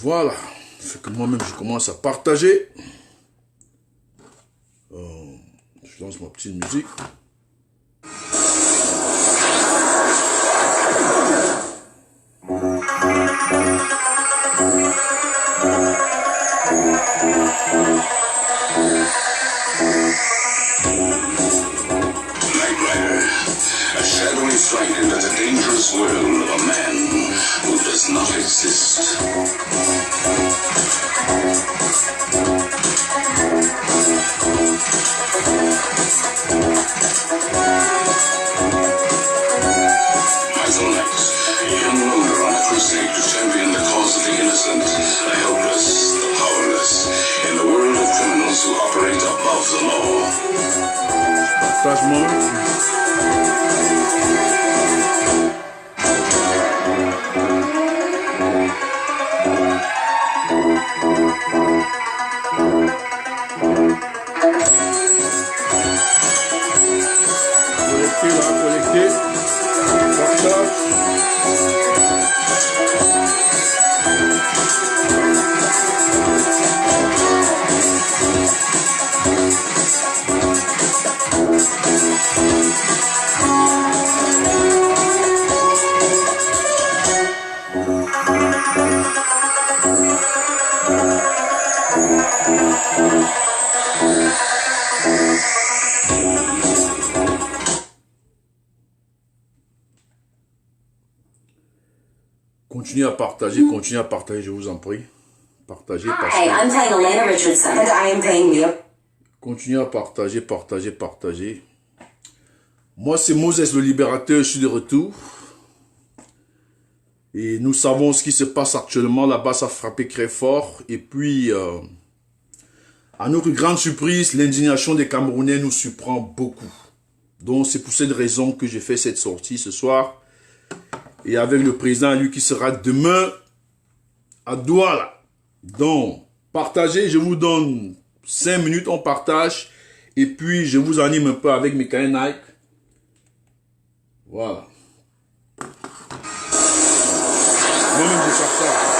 Voilà, fait que moi-même je commence à partager. Je lance ma petite musique. A shadowy flight into the dangerous world of a man who does not exist. Michael Knight, a young loner on a crusade to champion the cause of the innocent, the helpless, the powerless, in the world of criminals who operate above the law. Partage moi. Connecté là, connecté. Partage. Continuez à partager, je vous en prie. Partagez. Hi, I'm playing Elena Richardson. And I am playing Mia. Continuez à partager. Moi, c'est Moses le Libérateur, je suis de retour. Et nous savons ce qui se passe actuellement. Là-bas, ça a frappé très fort. Et puis, à notre grande surprise, l'indignation des Camerounais nous surprend beaucoup. Donc, c'est pour cette raison que j'ai fait cette sortie ce soir. Et avec le président, lui, qui sera demain à Douala. Donc, partagez, je vous donne 5 minutes, on partage. Et puis, je vous anime un peu avec Michael Knight. Voilà. Moi-même, je partage.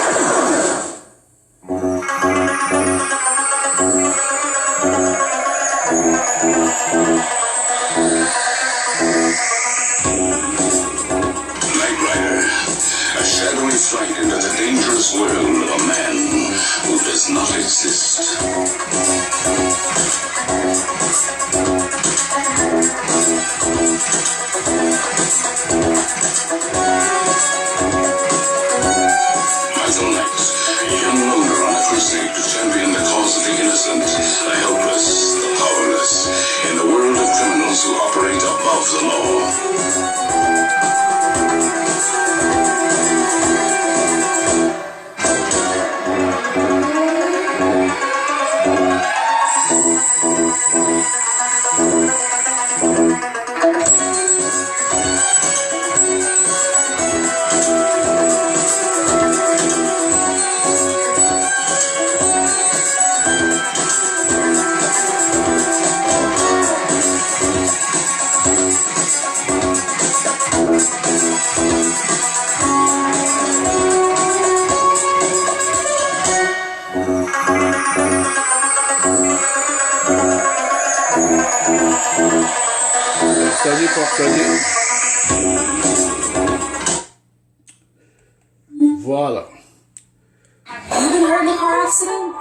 Shadowy flight into the dangerous world of a man who does not exist. Michael Knight, a young loner on a crusade to champion the cause of the innocent, the helpless, the powerless, in the world of criminals who operate above the law. Partagez. Voilà. You been hurt in a car accident?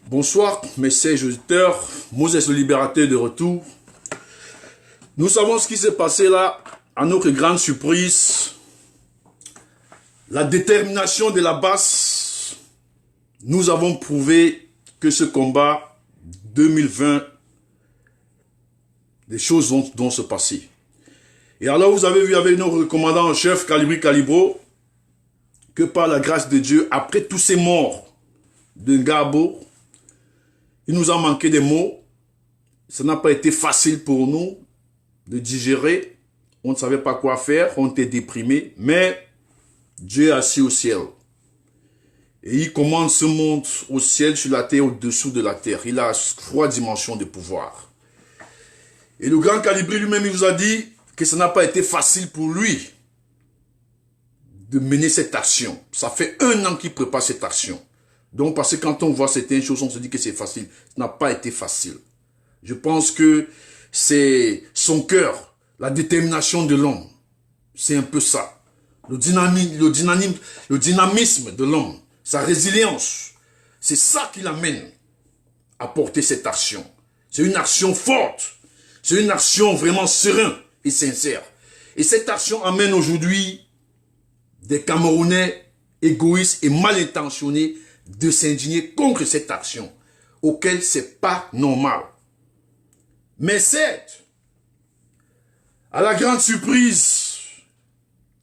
Bonsoir, mes chers auditeurs. Moses le Libérateur de retour. Nous savons ce qui s'est passé là, à notre grande surprise. La détermination de la base. Nous avons prouvé que ce combat 2020, des choses vont se passer. Et alors vous avez vu avec notre commandant en chef Calibri Calibro que par la grâce de Dieu, après tous ces morts de Ngabo, il nous a manqué des mots. Ça n'a pas été facile pour nous de digérer. On ne savait pas quoi faire, on était déprimés, mais Dieu est assis au ciel. Et il commande ce monde au ciel, sur la terre, au-dessous de la terre. Il a 3 dimensions de pouvoir. Et le grand Calibri lui-même, il vous a dit que ça n'a pas été facile pour lui de mener cette action. Ça fait 1 an qu'il prépare cette action. Donc, parce que quand on voit certaines choses, on se dit que c'est facile. Ça n'a pas été facile. Je pense que c'est son cœur, la détermination de l'homme. C'est un peu ça. Le dynamisme de l'homme, sa résilience. C'est ça qui l'amène à porter cette action. C'est une action forte. C'est une action vraiment sereine et sincère. Et cette action amène aujourd'hui des Camerounais égoïstes et mal intentionnés de s'indigner contre cette action, auquel c'est pas normal. Mais certes, à la grande surprise,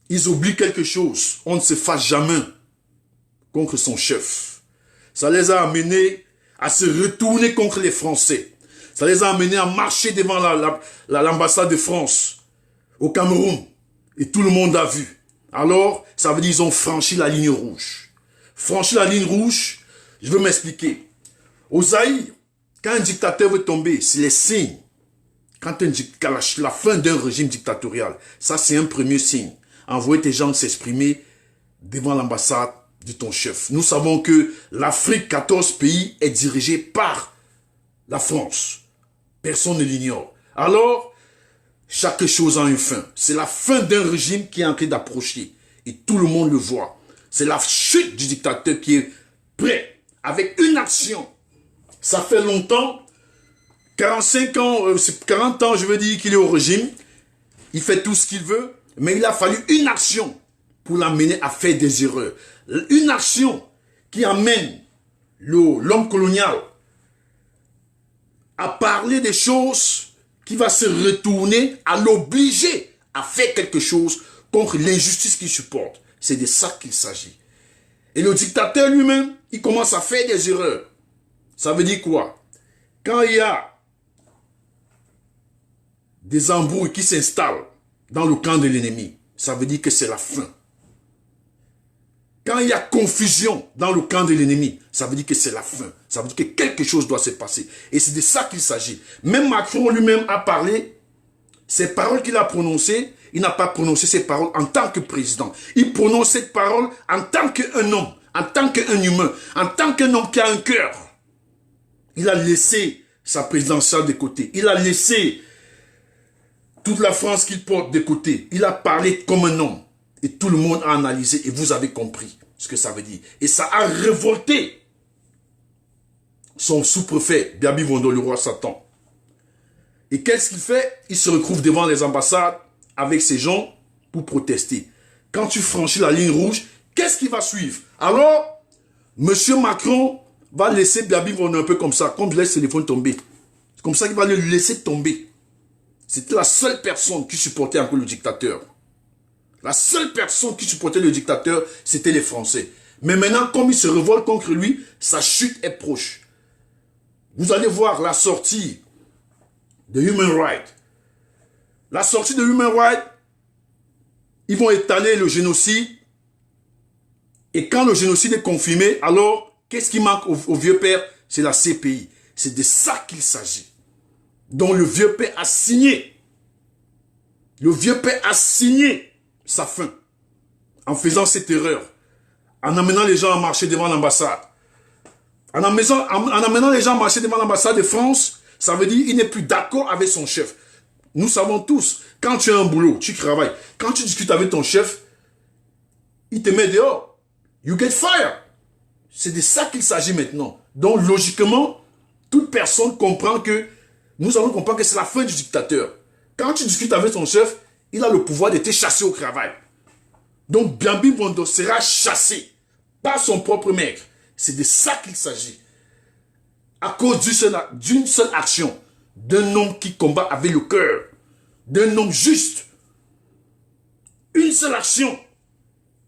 ils oublient quelque chose. On ne se fâche jamais contre son chef. Ça les a amenés à se retourner contre les Français. Ça les a amenés à marcher devant l'ambassade de France au Cameroun. Et tout le monde a vu. Alors, ça veut dire qu'ils ont franchi la ligne rouge. Franchi la ligne rouge, je veux m'expliquer. Au Zaïre, quand un dictateur veut tomber, c'est les signes. Quand la fin d'un régime dictatorial, ça c'est un premier signe. Envoyer tes gens s'exprimer devant l'ambassade de ton chef. Nous savons que l'Afrique, 14 pays, est dirigée par la France. Personne ne l'ignore. Alors, chaque chose a une fin. C'est la fin d'un régime qui est en train d'approcher. Et tout le monde le voit. C'est la chute du dictateur qui est prêt. Avec une action. Ça fait longtemps, 45 ans, 40 ans, je veux dire, qu'il est au régime. Il fait tout ce qu'il veut. Mais il a fallu une action pour l'amener à faire des erreurs. Une action qui amène l'homme colonial à parler des choses qui va se retourner, à l'obliger à faire quelque chose contre l'injustice qu'il supporte. C'est de ça qu'il s'agit. Et le dictateur lui-même, il commence à faire des erreurs. Ça veut dire quoi? Quand il y a des embrouilles qui s'installent dans le camp de l'ennemi, ça veut dire que c'est la fin. Quand il y a confusion dans le camp de l'ennemi, ça veut dire que c'est la fin. Ça veut dire que quelque chose doit se passer. Et c'est de ça qu'il s'agit. Même Macron lui-même a parlé, ces paroles qu'il a prononcées, il n'a pas prononcé ces paroles en tant que président. Il prononce cette parole en tant qu'un homme, en tant qu'un humain, en tant qu'un homme qui a un cœur. Il a laissé sa présidentielle de côté. Il a laissé toute la France qu'il porte de côté. Il a parlé comme un homme. Et tout le monde a analysé et vous avez compris ce que ça veut dire. Et ça a révolté son sous-préfet, Biabi Vondo, le roi Satan. Et qu'est-ce qu'il fait? Il se retrouve devant les ambassades avec ces gens pour protester. Quand tu franchis la ligne rouge, qu'est-ce qui va suivre? Alors, M. Macron va laisser Biabi Vondo un peu comme ça, comme il laisse le téléphone tomber. C'est comme ça qu'il va le laisser tomber. C'était la seule personne qui supportait encore le dictateur. La seule personne qui supportait le dictateur, c'était les Français. Mais maintenant, comme il se révolte contre lui, sa chute est proche. Vous allez voir la sortie de Human Rights. La sortie de Human Rights, ils vont étaler le génocide. Et quand le génocide est confirmé, alors, qu'est-ce qui manque au vieux père? C'est la CPI. C'est de ça qu'il s'agit. Donc le vieux père a signé. Le vieux père a signé sa fin, en faisant cette erreur, en amenant les gens à marcher devant l'ambassade. En amenant les gens à marcher devant l'ambassade de France, ça veut dire qu'il n'est plus d'accord avec son chef. Nous savons tous, quand tu as un boulot, tu travailles, quand tu discutes avec ton chef, il te met dehors. You get fired. C'est de ça qu'il s'agit maintenant. Donc logiquement, toute personne comprend que, nous allons comprendre que c'est la fin du dictateur. Quand tu discutes avec ton chef, il a le pouvoir de te chasser au travail. Donc, Biabi Vondo sera chassé par son propre maître. C'est de ça qu'il s'agit. À cause d'une seule action, d'un homme qui combat avec le cœur, d'un homme juste. Une seule action.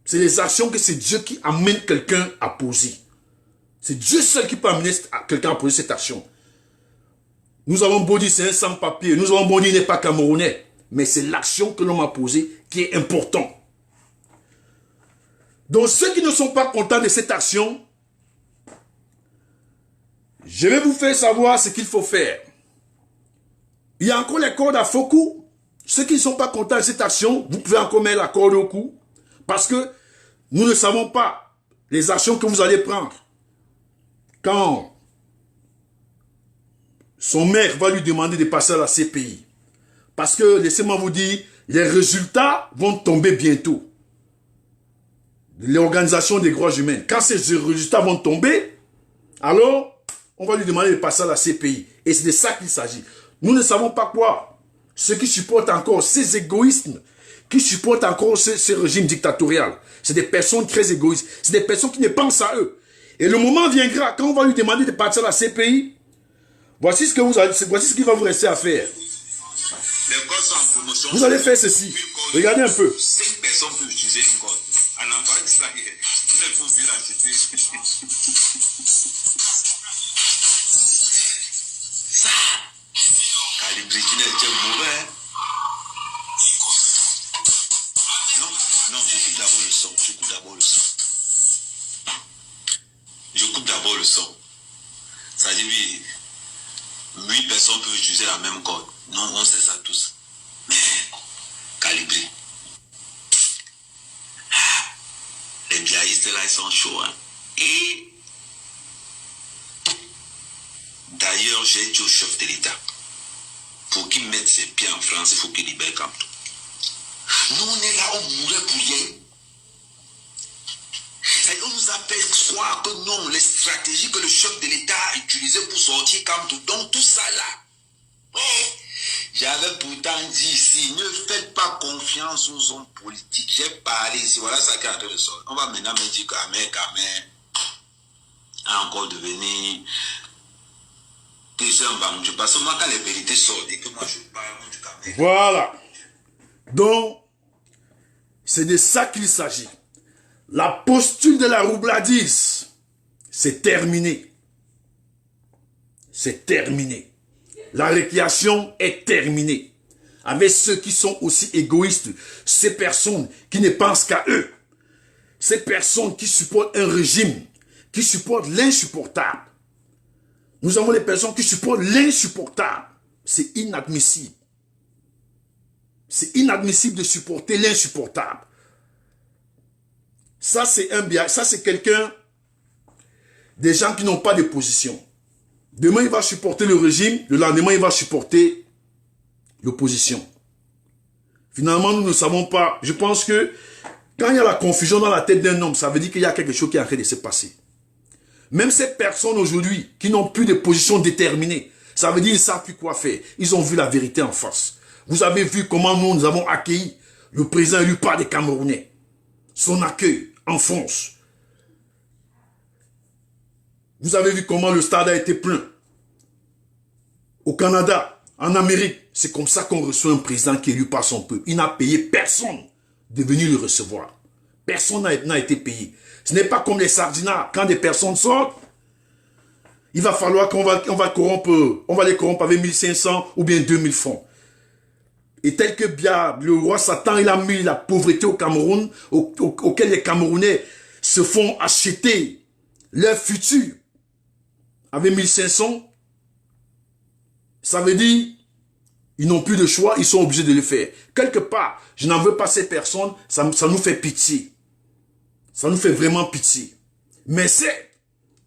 C'est les actions que c'est Dieu qui amène quelqu'un à poser. C'est Dieu seul qui peut amener quelqu'un à poser cette action. Nous avons beau dire c'est un sans-papier, nous avons beau dire il n'est pas camerounais. Mais c'est l'action que l'on m'a posée qui est importante. Donc ceux qui ne sont pas contents de cette action, je vais vous faire savoir ce qu'il faut faire. Il y a encore les cordes à faux cou. Ceux qui ne sont pas contents de cette action, vous pouvez encore mettre la corde au cou. Parce que Nous ne savons pas les actions que vous allez prendre. Quand son maire va lui demander de passer à la CPI. Parce que, laissez-moi vous dire, les résultats vont tomber bientôt. L'organisation des droits humains. Quand ces résultats vont tomber, alors, on va lui demander de passer à la CPI. Et c'est de ça qu'il s'agit. Nous ne savons pas quoi. Ceux qui supportent encore ces égoïsmes, qui supportent encore ce régime dictatorial, c'est des personnes très égoïstes. C'est des personnes qui ne pensent à eux. Et le moment viendra, quand on va lui demander de partir à la CPI, voici ce qu'il va vous rester à faire. Les codes sont en promotion. Vous allez faire ceci. Regardez un peu. 5 personnes peuvent utiliser une code. En envoyant ça hier, vous ne pouvez plus l'acheter. Ça, calibré qui n'est mauvais. Non, je coupe d'abord le son. Je coupe d'abord le son. Ça dit, oui, 8 personnes peuvent utiliser la même code. Non, on sait ça tous. Mais, calibré. Les biaïstes là, ils sont chauds. Hein. Et, d'ailleurs, j'ai dit au chef de l'État, pour qu'il mette ses pieds en France, il faut qu'il libère Kamto. Nous, on est là, on mourrait pour rien. Et on nous a fait croire que non, les stratégies que le chef de l'État a utilisées pour sortir Kamto, donc tout ça là. Ouais. J'avais pourtant dit ici, ne faites pas confiance aux hommes politiques. J'ai parlé ici, voilà ça qui est en train de sortir. On va maintenant me dire qu'Amé a encore devenu président Bamdou. Parce que moi, quand les vérités sortent et que moi je parle du Kamé. Voilà. Donc, c'est de ça qu'il s'agit. La posture de la roubladise, c'est terminé. C'est terminé. La récréation est terminée. Avec ceux qui sont aussi égoïstes, ces personnes qui ne pensent qu'à eux, ces personnes qui supportent un régime, qui supportent l'insupportable. Nous avons les personnes qui supportent l'insupportable. C'est inadmissible. C'est inadmissible de supporter l'insupportable. Ça, c'est un bien. Ça, c'est quelqu'un, des gens qui n'ont pas de position. Demain, il va supporter le régime. Le lendemain, il va supporter l'opposition. Finalement, nous ne savons pas. Je pense que quand il y a la confusion dans la tête d'un homme, ça veut dire qu'il y a quelque chose qui est en train de se passer. Même ces personnes aujourd'hui qui n'ont plus de position déterminée, ça veut dire qu'ils ne savent plus quoi faire. Ils ont vu la vérité en face. Vous avez vu comment nous avons accueilli le président élu par des Camerounais. Son accueil en France. Vous avez vu comment le stade a été plein. Au Canada, en Amérique, c'est comme ça qu'on reçoit un président qui est élu par son peuple. Il n'a payé personne de venir le recevoir. Personne n'a été payé. Ce n'est pas comme les sardinats. Quand des personnes sortent, il va falloir qu'on va les corrompre avec 1500 ou bien 2000 francs. Et tel que bien le roi Satan, il a mis la pauvreté au Cameroun, auquel les Camerounais se font acheter leur futur avec 1500. Ça veut dire, ils n'ont plus de choix, ils sont obligés de le faire. Quelque part, je n'en veux pas ces personnes, ça nous fait pitié. Ça nous fait vraiment pitié. Mais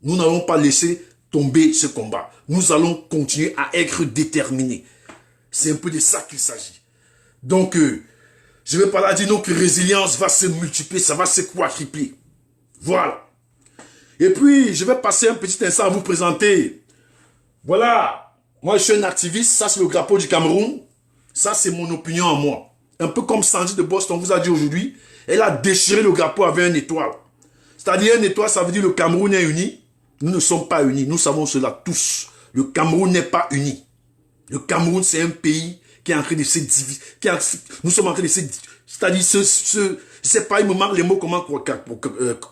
nous n'allons pas laisser tomber ce combat. Nous allons continuer à être déterminés. C'est un peu de ça qu'il s'agit. Donc, je ne vais pas là dire non que résilience va se multiplier, ça va se quadrupler. Voilà. Et puis, je vais passer un petit instant à vous présenter. Voilà. Moi, je suis un activiste. Ça, c'est le drapeau du Cameroun. Ça, c'est mon opinion à moi. Un peu comme Sandy de Boston vous a dit aujourd'hui. Elle a déchiré le drapeau avec une étoile. C'est-à-dire, une étoile, ça veut dire le Cameroun est uni. Nous ne sommes pas unis. Nous savons cela tous. Le Cameroun n'est pas uni. Le Cameroun, c'est un pays qui est en train de se diviser. Nous sommes en train de se... C'est-à-dire, je ne sais pas, il me manque les mots comment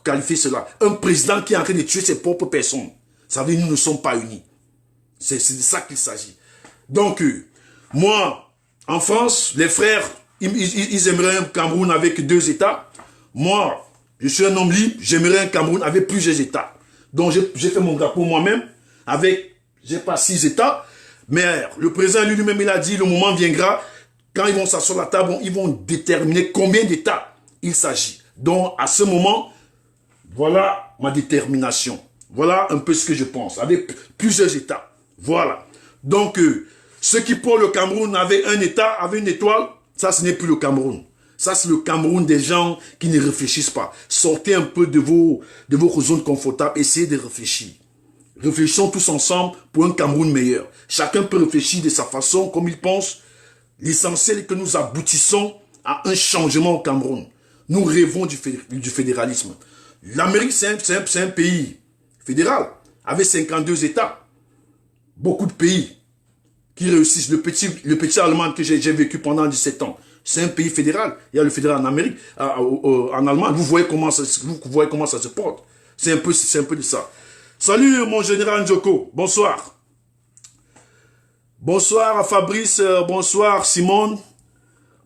qualifier cela. Un président qui est en train de tuer ses propres personnes. Ça veut dire nous ne sommes pas unis. C'est de ça qu'il s'agit. Donc, moi, en France, les frères, ils aimeraient un Cameroun avec 2 États. Moi, je suis un homme libre, j'aimerais un Cameroun avec plusieurs États. Donc, j'ai fait mon drapeau moi-même avec, j'ai pas 6 États. Mais le président lui-même, il a dit, le moment viendra, quand ils vont s'asseoir à la table, ils vont déterminer combien d'États il s'agit. Donc, à ce moment, voilà ma détermination. Voilà un peu ce que je pense, avec plusieurs États. Voilà. Donc, ceux qui pour le Cameroun avaient un État, avaient une étoile, ça, ce n'est plus le Cameroun. Ça, c'est le Cameroun des gens qui ne réfléchissent pas. Sortez un peu de vos zones confortables, essayez de réfléchir. Réfléchissons tous ensemble pour un Cameroun meilleur. Chacun peut réfléchir de sa façon, comme il pense. L'essentiel est que nous aboutissons à un changement au Cameroun. Nous rêvons du fédéralisme. L'Amérique, c'est un pays fédéral, avec 52 États. Beaucoup de pays qui réussissent. Le petit Allemagne que j'ai vécu pendant 17 ans, c'est un pays fédéral. Il y a le fédéral en Amérique, en Allemagne. Vous voyez comment ça se porte. C'est un peu de ça. Salut mon général Njoko, bonsoir. Bonsoir à Fabrice, bonsoir Simone,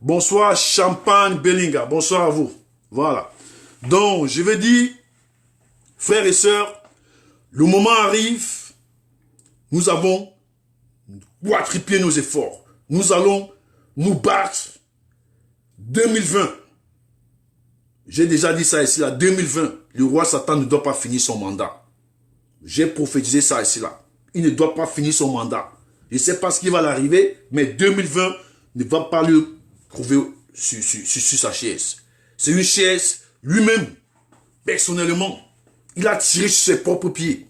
bonsoir Champagne Bellinga, bonsoir à vous. Voilà. Donc, je vais dire, frères et sœurs, le moment arrive, nous avons quadruplé nos efforts. Nous allons nous battre 2020. J'ai déjà dit ça ici, là, 2020, le roi Satan ne doit pas finir son mandat. J'ai prophétisé ça ici, là. Il ne doit pas finir son mandat. Je ne sais pas ce qui va l'arriver, mais 2020 ne va pas le trouver sur sa chaise. C'est une chaise, lui-même, personnellement, il a tiré sur ses propres pieds.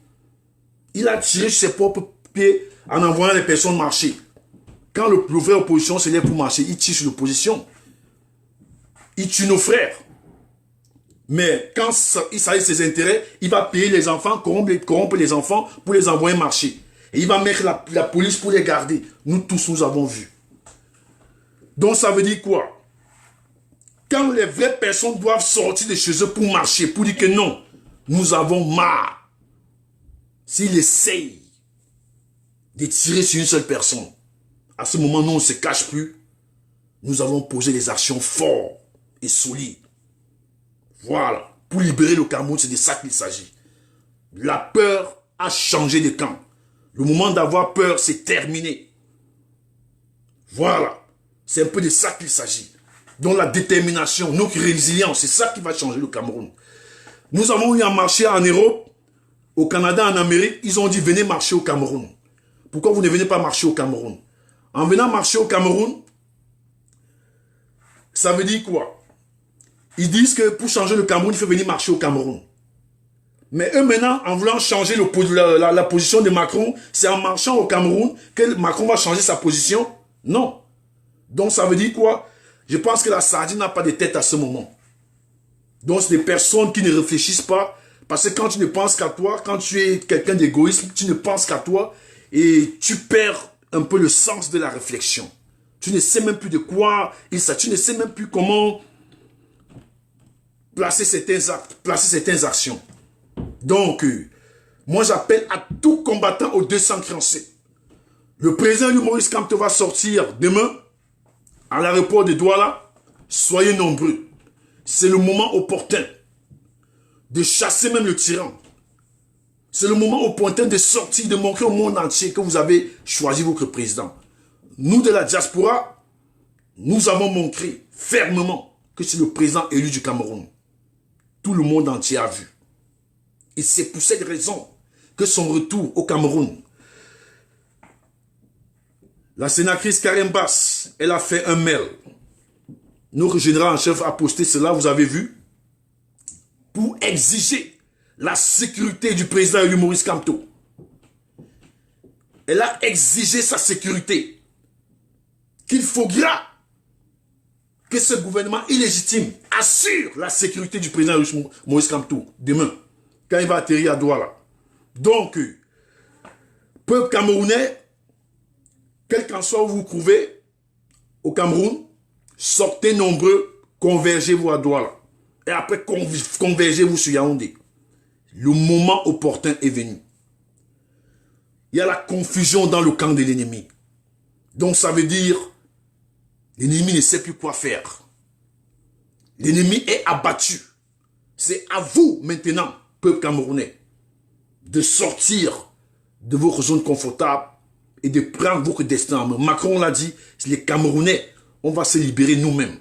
Il a tiré sur ses propres pieds en envoyant les personnes marcher. Quand le vrai opposition se lève pour marcher, il tire sur l'opposition. Il tue nos frères. Mais quand il s'agit de ses intérêts, il va payer les enfants, corrompre les enfants pour les envoyer marcher. Et il va mettre la police pour les garder. Nous tous, nous avons vu. Donc ça veut dire quoi? Quand les vraies personnes doivent sortir de chez eux pour marcher, pour dire que non, nous avons marre. S'ils essayent de tirer sur une seule personne, à ce moment, nous, on ne se cache plus. Nous allons poser des actions fortes et solides. Voilà. Pour libérer le Cameroun, c'est de ça qu'il s'agit. La peur a changé de camp. Le moment d'avoir peur, c'est terminé. Voilà. C'est un peu de ça qu'il s'agit. Donc la détermination, notre résilience, c'est ça qui va changer le Cameroun. Nous avons eu un marché en Europe, au Canada, en Amérique. Ils ont dit, venez marcher au Cameroun. Pourquoi vous ne venez pas marcher au Cameroun? En venant marcher au Cameroun, ça veut dire quoi? Ils disent que pour changer le Cameroun, il faut venir marcher au Cameroun. Mais eux maintenant, en voulant changer la position de Macron, c'est en marchant au Cameroun que Macron va changer sa position? Non. Donc ça veut dire quoi? Je pense que la sardine n'a pas de tête à ce moment. Donc c'est des personnes qui ne réfléchissent pas. Parce que quand tu ne penses qu'à toi, quand tu es quelqu'un d'égoïsme, tu ne penses qu'à toi et tu perds un peu le sens de la réflexion. Tu ne sais même plus de quoi il s'agit. Tu ne sais même plus comment placer certains actes, placer certaines actions. Donc, moi j'appelle à tout combattant au 237. Le président Maurice Kamto va sortir demain à l'aéroport de Douala. Soyez nombreux. C'est le moment opportun de chasser même le tyran. C'est le moment opportun de sortir, de montrer au monde entier que vous avez choisi votre président. Nous de la diaspora, nous avons montré fermement que c'est le président élu du Cameroun. Tout le monde entier a vu. Et c'est pour cette raison que son retour au Cameroun, la sénatrice Karen Bass, elle a fait un mail. Notre général en chef a posté cela, vous avez vu, pour exiger la sécurité du président élu Maurice Kamto. Elle a exigé sa sécurité. Qu'il faudra que ce gouvernement illégitime assure la sécurité du président Maurice Kamto demain, quand il va atterrir à Douala. Donc, peuple camerounais, quel qu'en soit où vous vous trouvez, au Cameroun, sortez nombreux, convergez-vous à Douala. Et après, convergez-vous sur Yaoundé. Le moment opportun est venu. Il y a la confusion dans le camp de l'ennemi. Donc ça veut dire, l'ennemi ne sait plus quoi faire. L'ennemi est abattu. C'est à vous maintenant, peuple camerounais, de sortir de votre zone confortable et de prendre votre destin en main. Macron l'a dit, les Camerounais, on va se libérer nous-mêmes.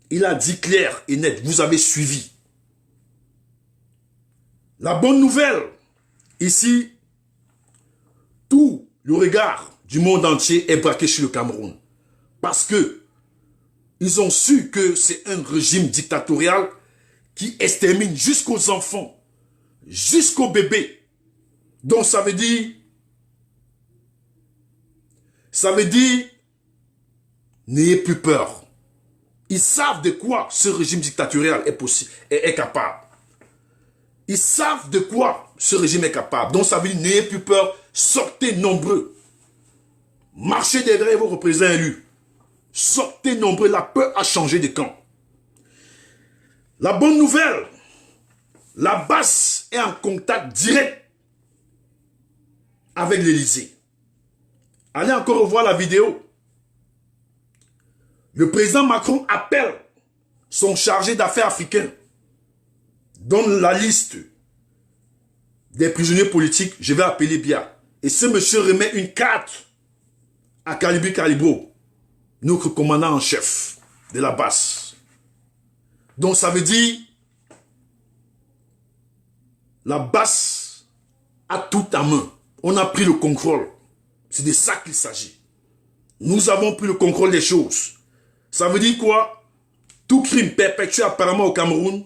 Il a dit clair et net, vous avez suivi. La bonne nouvelle, ici, tout le regard du monde entier est braqué sur le Cameroun. Parce que ils ont su que c'est un régime dictatorial qui extermine jusqu'aux enfants, jusqu'aux bébés. Donc ça veut dire, n'ayez plus peur. Ils savent de quoi ce régime dictatorial est capable. Ils savent de quoi ce régime est capable. Donc ça veut dire, n'ayez plus peur, sortez nombreux. Marchez derrière vos représentants élus. Sortez nombreux, la peur a changé de camp. La bonne nouvelle, la base est en contact direct avec l'Élysée. Allez encore revoir la vidéo. Le président Macron appelle son chargé d'affaires africain. Donne la liste des prisonniers politiques, je vais appeler Bia. Et ce monsieur remet une carte à Kalibri Kalibro, notre commandant en chef de la base. Donc ça veut dire, la base a tout en main. On a pris le contrôle. C'est de ça qu'il s'agit. Nous avons pris le contrôle des choses. Ça veut dire quoi? Tout crime perpétué apparemment au Cameroun,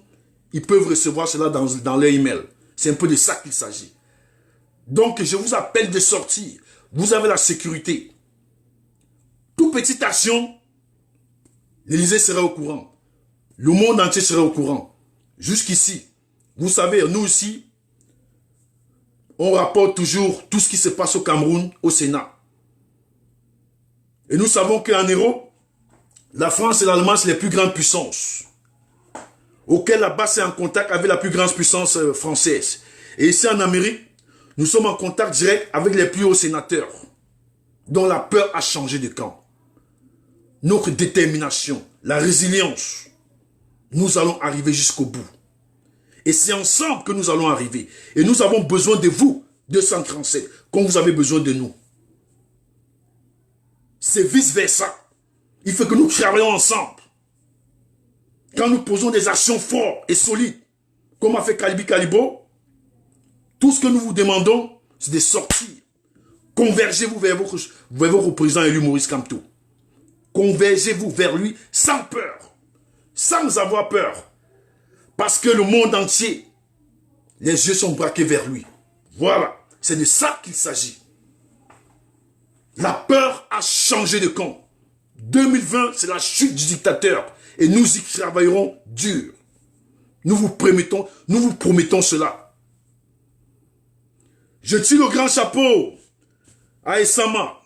ils peuvent recevoir cela dans leur email. C'est un peu de ça qu'il s'agit. Donc je vous appelle de sortir. Vous avez la sécurité. Toute petite action, l'Élysée sera au courant. Le monde entier sera au courant. Jusqu'ici, vous savez, nous aussi, on rapporte toujours tout ce qui se passe au Cameroun, au Sénat. Et nous savons qu'en Europe, la France et l'Allemagne, c'est les plus grandes puissances, auxquelles la base est en contact avec la plus grande puissance française. Et ici en Amérique, nous sommes en contact direct avec les plus hauts sénateurs, dont la peur a changé de camp. Notre détermination, la résilience, nous allons arriver jusqu'au bout. Et c'est ensemble que nous allons arriver. Et nous avons besoin de vous, 237, comme vous avez besoin de nous. C'est vice-versa. Il faut que nous travaillions ensemble. Quand nous posons des actions fortes et solides, comme a fait Kalibri Kalibro, tout ce que nous vous demandons, c'est de sortir. Convergez-vous vers vos représentants élus Maurice Kamto. Convergez-vous vers lui sans peur, sans avoir peur. Parce que le monde entier, les yeux sont braqués vers lui. Voilà, c'est de ça qu'il s'agit. La peur a changé de camp. 2020, c'est la chute du dictateur. Et nous y travaillerons dur. Nous vous promettons cela. Je tire le grand chapeau à Essama,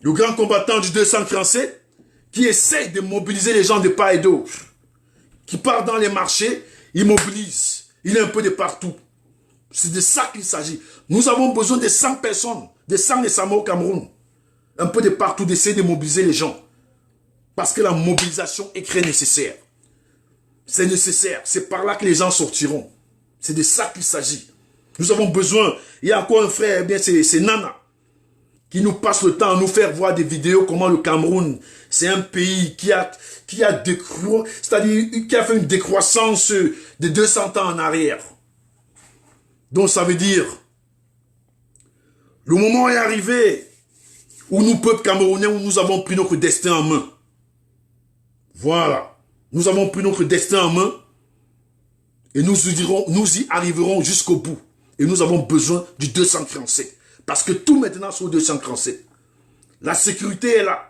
le grand combattant du 237, qui essaye de mobiliser les gens de part et d'autre. Qui part dans les marchés, il mobilise. Il est un peu de partout. C'est de ça qu'il s'agit. Nous avons besoin de 100 personnes, de 100 Essama au Cameroun. Un peu de partout, d'essayer de mobiliser les gens. Parce que la mobilisation est très nécessaire. C'est nécessaire. C'est par là que les gens sortiront. C'est de ça qu'il s'agit. Nous avons besoin. Il y a encore un frère, eh bien c'est Nana, qui nous passe le temps à nous faire voir des vidéos comment le Cameroun, c'est un pays qui a c'est-à-dire qui a fait une décroissance de 200 ans en arrière. Donc ça veut dire, le moment est arrivé où nous, peuple camerounais, où nous avons pris notre destin en main. Voilà. Nous avons pris notre destin en main et nous y arriverons jusqu'au bout. Et nous avons besoin du 237. Parce que tout maintenant sur le 237. La sécurité est là.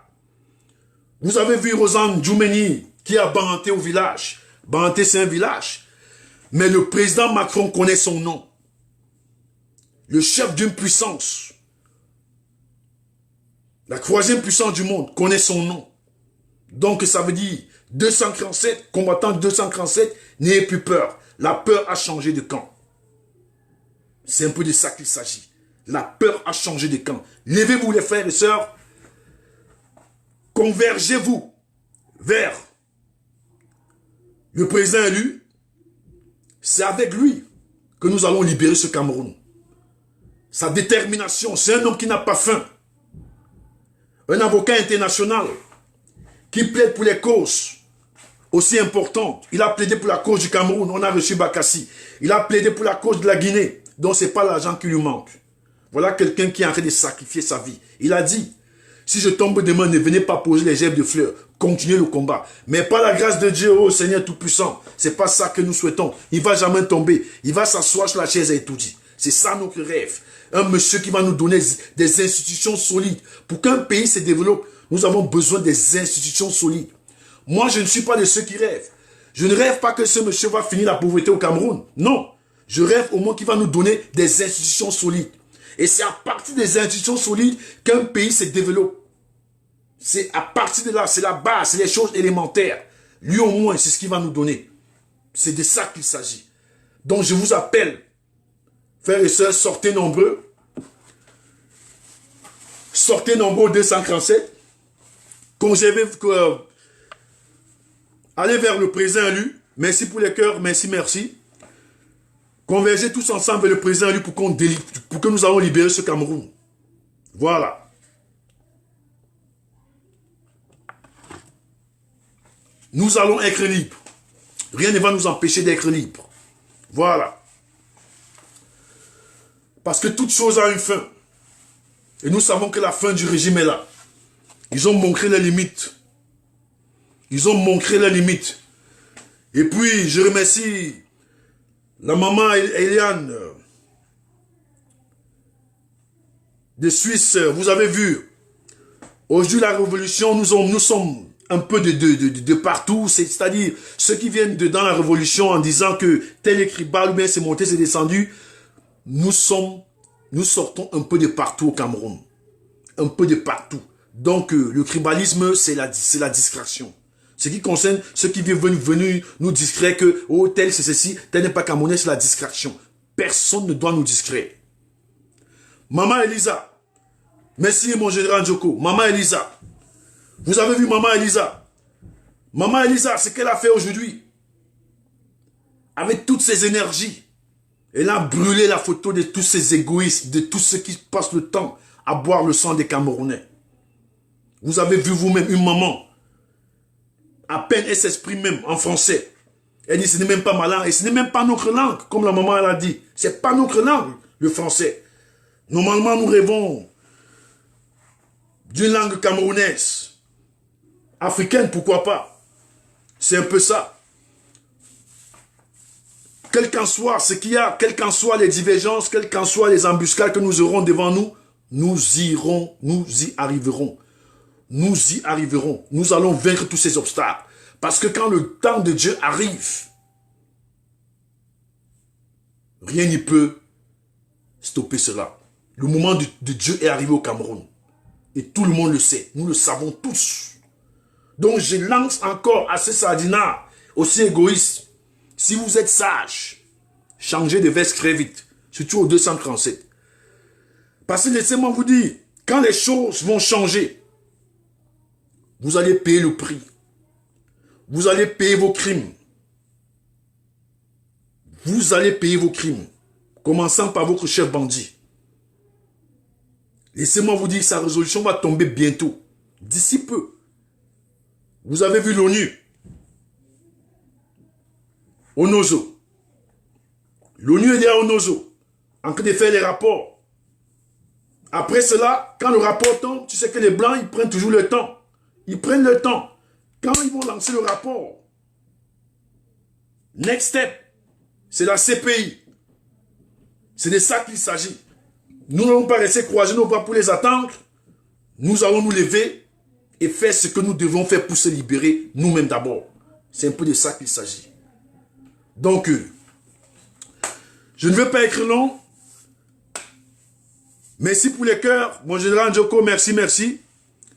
Vous avez vu Rosanne Djoumeni qui a Banté au village. Banté, c'est un village. Mais le président Macron connaît son nom. Le chef d'une puissance, la troisième puissance du monde, connaît son nom. Donc ça veut dire 237, combattant 237, n'ayez plus peur. La peur a changé de camp. C'est un peu de ça qu'il s'agit. La peur a changé de camp. Levez-vous les frères et sœurs. Convergez-vous vers le président élu. C'est avec lui que nous allons libérer ce Cameroun. Sa détermination, c'est un homme qui n'a pas faim. Un avocat international qui plaide pour les causes aussi importantes. Il a plaidé pour la cause du Cameroun, on a reçu Bakassi. Il a plaidé pour la cause de la Guinée, donc ce n'est pas l'argent qui lui manque. Voilà quelqu'un qui est en train de sacrifier sa vie. Il a dit, si je tombe demain, ne venez pas poser les gerbes de fleurs, continuez le combat. Mais par la grâce de Dieu, oh Seigneur Tout-Puissant, c'est pas ça que nous souhaitons. Il va jamais tomber, il va s'asseoir sur la chaise et tout dit. C'est ça notre rêve. Un monsieur qui va nous donner des institutions solides. Pour qu'un pays se développe, nous avons besoin des institutions solides. Moi, je ne suis pas de ceux qui rêvent. Je ne rêve pas que ce monsieur va finir la pauvreté au Cameroun. Non. Je rêve au moins qu'il va nous donner des institutions solides. Et c'est à partir des institutions solides qu'un pays se développe. C'est à partir de là, c'est la base, c'est les choses élémentaires. Lui au moins, c'est ce qu'il va nous donner. C'est de ça qu'il s'agit. Donc je vous appelle, frères et sœurs, sortez nombreux. Sortez nombreux au 237. Allez vers le président élu. Merci pour les cœurs, merci, merci. Convergez tous ensemble vers le président élu pour que nous allons libérer ce Cameroun. Voilà. Nous allons être libres. Rien ne va nous empêcher d'être libres. Voilà. Parce que toute chose a une fin. Et nous savons que la fin du régime est là. Ils ont montré les limites. Ils ont montré les limites. Et puis, je remercie la maman Eliane de Suisse. Vous avez vu, aujourd'hui la révolution, nous sommes un peu de partout. C'est-à-dire, ceux qui viennent dans la révolution en disant que tel écrit bas ou bien c'est monté, c'est descendu. Nous sortons un peu de partout au Cameroun. Un peu de partout. Donc, le tribalisme, c'est la distraction. Ce qui concerne ceux qui viennent venir nous distraire que, oh, tel c'est ceci, tel n'est pas camerounais, c'est la distraction. Personne ne doit nous distraire. Maman Elisa, merci mon général Djoko. Maman Elisa, vous avez vu Maman Elisa? Maman Elisa, ce qu'elle a fait aujourd'hui, avec toutes ses énergies, elle a brûlé la photo de tous ces égoïstes, de tous ceux qui passent le temps à boire le sang des Camerounais. Vous avez vu vous-même une maman, à peine elle s'exprime même en français. Elle dit ce n'est même pas ma langue, et ce n'est même pas notre langue, comme la maman elle a dit. Ce n'est pas notre langue, le français. Normalement, nous rêvons d'une langue camerounaise, africaine, pourquoi pas. C'est un peu ça. Quel qu'en soit ce qu'il y a, quelles qu'en soient les divergences, quelles qu'en soient les embuscades que nous aurons devant nous, nous y arriverons. Nous y arriverons. Nous allons vaincre tous ces obstacles. Parce que quand le temps de Dieu arrive, rien n'y peut stopper cela. Le moment de Dieu est arrivé au Cameroun. Et tout le monde le sait. Nous le savons tous. Donc je lance encore à ces sardinards, aussi égoïstes. Si vous êtes sages, changez de veste très vite. Surtout au 237. Parce que laissez-moi vous dire, quand les choses vont changer, vous allez payer le prix. Vous allez payer vos crimes. Vous allez payer vos crimes. Commençant par votre chef bandit. Laissez-moi vous dire, sa résolution va tomber bientôt. D'ici peu. Vous avez vu l'ONU. Onozo. L'ONU est derrière Onozo. En train de faire les rapports. Après cela, quand le rapport tombe, tu sais que les Blancs, ils prennent toujours le temps. Ils prennent le temps. Quand ils vont lancer le rapport, next step, c'est la CPI. C'est de ça qu'il s'agit. Nous n'allons pas rester croiser nos bras pour les attendre. Nous allons nous lever et faire ce que nous devons faire pour se libérer nous-mêmes d'abord. C'est un peu de ça qu'il s'agit. Donc, je ne veux pas être long. Merci pour les cœurs. Mon général Djoko, merci, merci.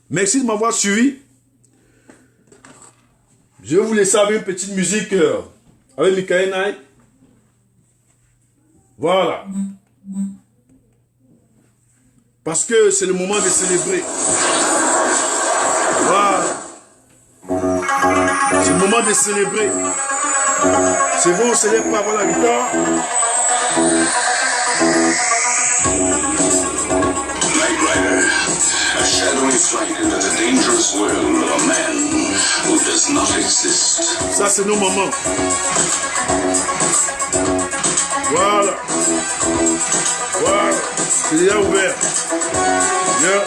Merci de m'avoir suivi. Je vais vous laisser avec une petite musique avec Michael Knight. Voilà. Parce que c'est le moment de célébrer. Voilà. C'est le moment de célébrer. C'est bon, on célèbre pas avant la victoire. Knight Rider, a shadowy flight into the dangerous world of a man who does not exist. Ça, c'est nos mamans. Voilà. Voilà. C'est déjà ouvert. Yeah.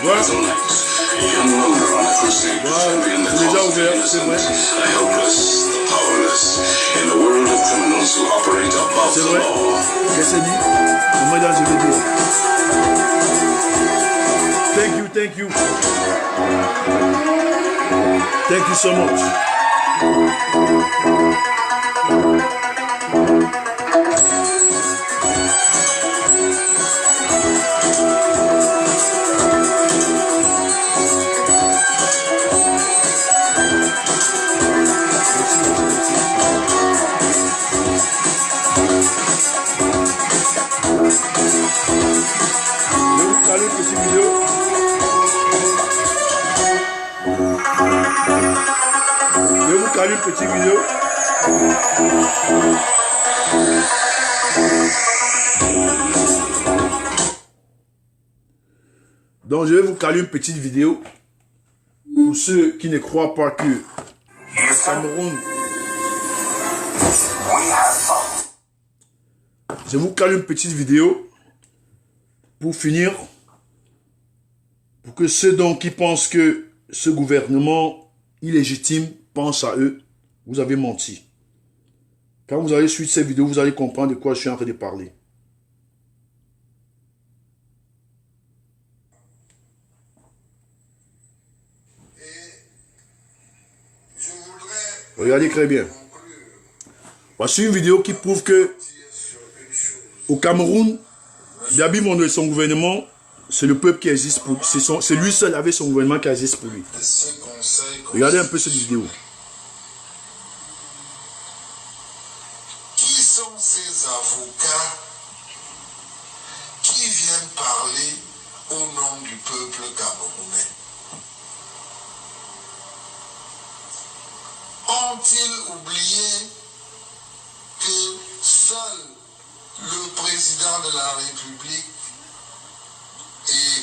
Voilà. Young loner on a crusade to champion the Déjà cause of the ouvert, c'est innocent, vrai. the helpless, the powerless, in the world of criminals who operate above C'est the vrai. law. Qu'est-ce que c'est dit? Moi, je vais dire. Thank you, thank you. Thank you so much. Salut, petite vidéo. Je vais vous caler une petite vidéo. Donc, je vais vous caler une petite vidéo pour ceux qui ne croient pas que le Cameroun. Je vous cale une petite vidéo pour finir, pour que ceux donc qui pensent que ce gouvernement illégitime pense à eux, vous avez menti. Quand vous allez suivre cette vidéo, vous allez comprendre de quoi je suis en train de parler. Regardez très bien. Voici une vidéo qui prouve que au Cameroun, Biaby Mondo et son gouvernement, c'est le peuple qui existe pour lui. C'est lui seul avec son gouvernement qui existe pour lui. Regardez un peu cette vidéo. Qui sont ces avocats qui viennent parler au nom du peuple camerounais? Ont-ils oublié que seul le président de la République et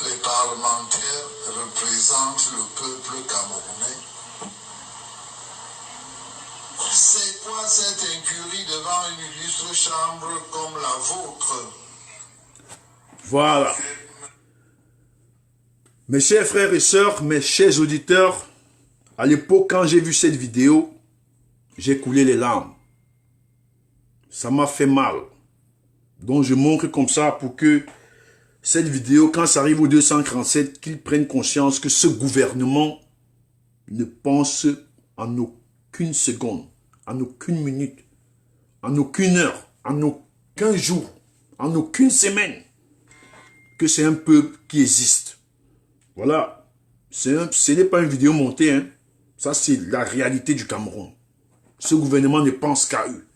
les parlementaires représentent le peuple camerounais? C'est quoi cette incurie devant une illustre chambre comme la vôtre? Voilà. Mes chers frères et sœurs, mes chers auditeurs, à l'époque, quand j'ai vu cette vidéo, j'ai coulé les larmes. Ça m'a fait mal. Donc, je montre comme ça pour que cette vidéo, quand ça arrive au 247, qu'ils prennent conscience que ce gouvernement ne pense en aucune seconde, en aucune minute, en aucune heure, en aucun jour, en aucune semaine, que c'est un peuple qui existe. Voilà. Ce n'est pas une vidéo montée, hein. Ça, c'est la réalité du Cameroun. Ce gouvernement ne pense qu'à eux.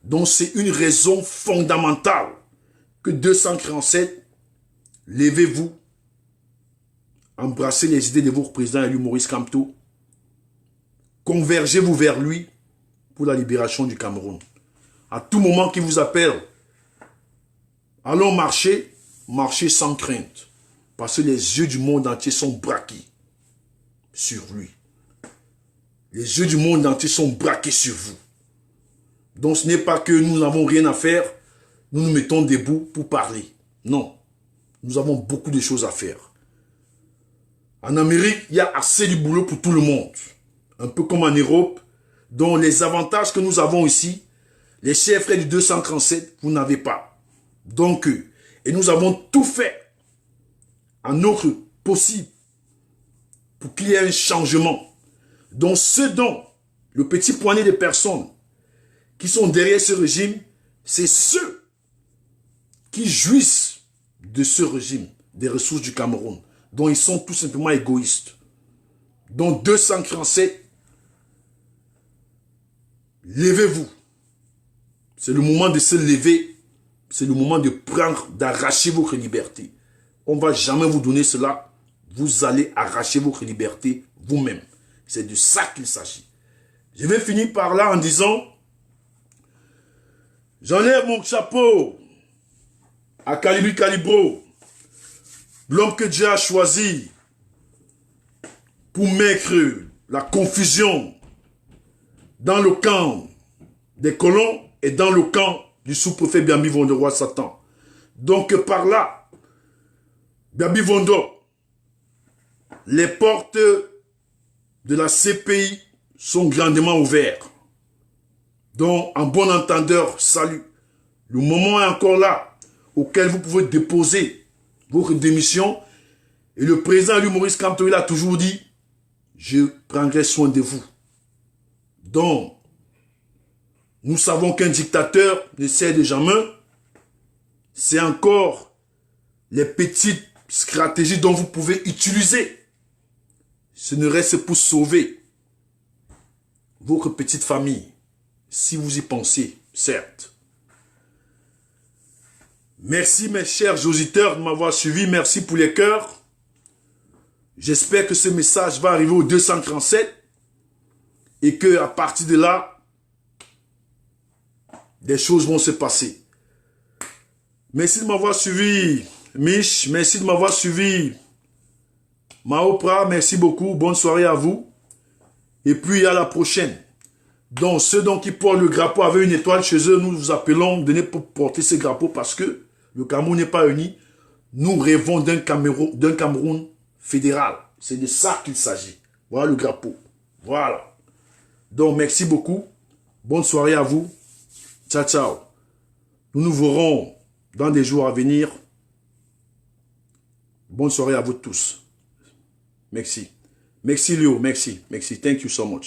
Donc, c'est une raison fondamentale que 247, levez-vous, embrassez les idées de votre président élu Maurice Kamto, convergez-vous vers lui pour la libération du Cameroun. À tout moment qu'il vous appelle, allons marcher, marchez sans crainte, parce que les yeux du monde entier sont braqués sur lui. Les yeux du monde entier sont braqués sur vous. Donc ce n'est pas que nous n'avons rien à faire, nous nous mettons debout pour parler. Non, nous avons beaucoup de choses à faire. En Amérique, il y a assez de boulot pour tout le monde. Un peu comme en Europe, dont les avantages que nous avons ici, les chers frères du 237, vous n'avez pas. Donc, et nous avons tout fait en notre possible pour qu'il y ait un changement. Donc ce dont le petit poignet de personnes qui sont derrière ce régime, c'est ceux qui jouissent de ce régime, des ressources du Cameroun, dont ils sont tout simplement égoïstes. Donc 247, levez-vous. C'est le moment de se lever, c'est le moment de prendre, d'arracher votre liberté. On ne va jamais vous donner cela, vous allez arracher votre liberté vous-même. C'est de ça qu'il s'agit. Je vais finir par là en disant, j'enlève mon chapeau à Calibro, l'homme que Dieu a choisi pour mettre la confusion dans le camp des colons et dans le camp du sous-préfet Biambi Vondo, roi Satan. Donc par là, Biambi Vondo, les portes de la CPI sont grandement ouvertes. Donc, en bon entendeur, salut. Le moment est encore là, auquel vous pouvez déposer votre démission. Et le président Maurice Kamto, il a toujours dit, je prendrai soin de vous. Donc, nous savons qu'un dictateur ne cède jamais. C'est encore les petites stratégies dont vous pouvez utiliser. Ce ne reste pour sauver votre petite famille. Si vous y pensez, certes. Merci mes chers auditeurs de m'avoir suivi. Merci pour les cœurs. J'espère que ce message va arriver au 237 et que à partir de là, des choses vont se passer. Merci de m'avoir suivi, Mich. Merci de m'avoir suivi, Maopra. Merci beaucoup. Bonne soirée à vous. Et puis à la prochaine. Donc, ceux qui portent le drapeau avec une étoile chez eux, nous vous appelons, donnez pour porter ce drapeau parce que le Cameroun n'est pas uni. Nous rêvons d'un Cameroun fédéral. C'est de ça qu'il s'agit. Voilà le drapeau. Voilà. Donc, merci beaucoup. Bonne soirée à vous. Ciao, ciao. Nous nous verrons dans des jours à venir. Bonne soirée à vous tous. Merci. Merci Léo. Merci. Merci. Thank you so much.